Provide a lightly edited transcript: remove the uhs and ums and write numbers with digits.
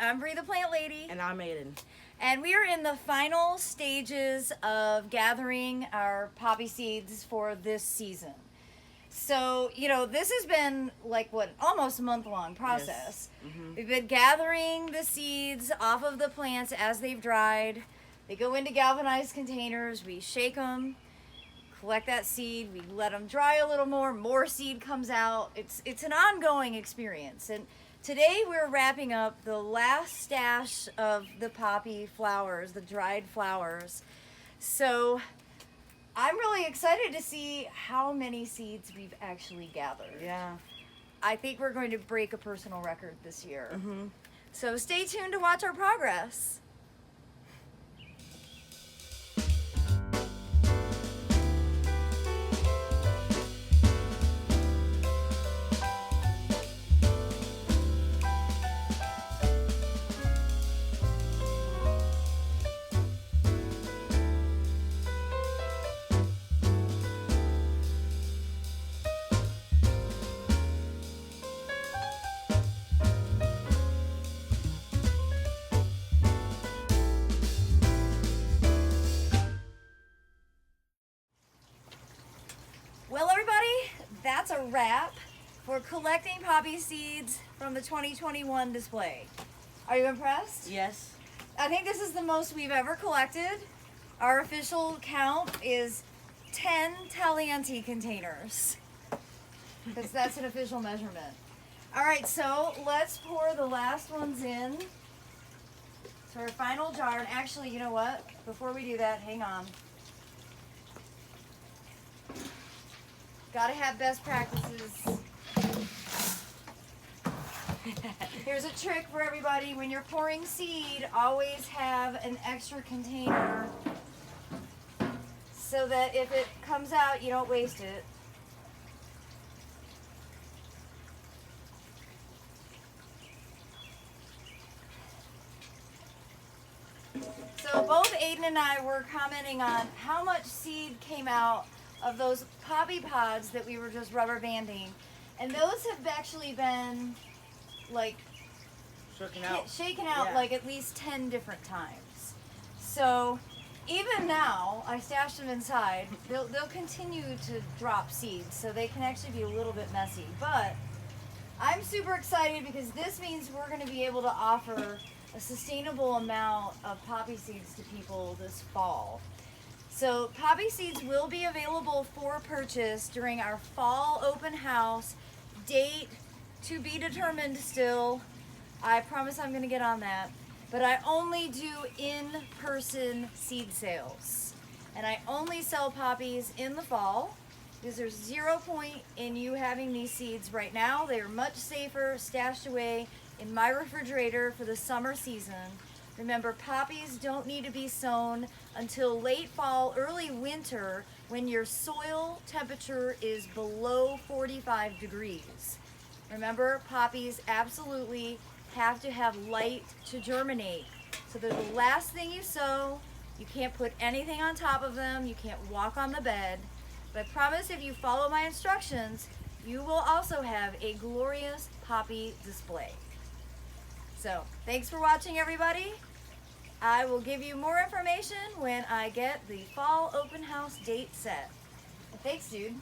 I'm Bree the Plant Lady. And I'm Aiden. And we are in the final stages of gathering our poppy seeds for this season. So, this has been almost a month-long process. Yes. Mm-hmm. We've been gathering the seeds off of the plants as they've dried. They go into galvanized containers. We shake them, collect that seed. We let them dry a little more seed comes out. It's an ongoing experience. And today we're wrapping up the last stash of the poppy flowers, the dried flowers. So I'm really excited to see how many seeds we've actually gathered. Yeah. I think we're going to break a personal record this year. Mm-hmm. So stay tuned to watch our progress. Well, everybody, that's a wrap for collecting poppy seeds from the 2021 display. Are you impressed? Yes. I think this is the most we've ever collected. Our official count is 10 Talianti containers. That's an official measurement. All right, so let's pour the last ones in to our final jar. And actually, you know what? Before we do that, hang on. Gotta have best practices. Here's a trick for everybody. When you're pouring seed, always have an extra container so that if it comes out, you don't waste it. So both Aiden and I were commenting on how much seed came out of those poppy pods that we were just rubber banding, and those have actually been shaken out Yeah. like at least 10 different times. So even now, I stashed them inside. They'll continue to drop seeds, so they can actually be a little bit messy. But I'm super excited because this means we're going to be able to offer a sustainable amount of poppy seeds to people this fall. So poppy seeds will be available for purchase during our fall open house. Date to be determined still. I promise I'm going to get on that. But I only do in-person seed sales. And I only sell poppies in the fall because there's 0 point in you having these seeds right now. They are much safer stashed away in my refrigerator for the summer season. Remember, poppies don't need to be sown until late fall, early winter, when your soil temperature is below 45 degrees. Remember, poppies absolutely have to have light to germinate. So they're the last thing you sow. You can't put anything on top of them. You can't walk on the bed. But I promise if you follow my instructions, you will also have a glorious poppy display. So, thanks for watching, everybody. I will give you more information when I get the fall open house date set. Thanks, dude.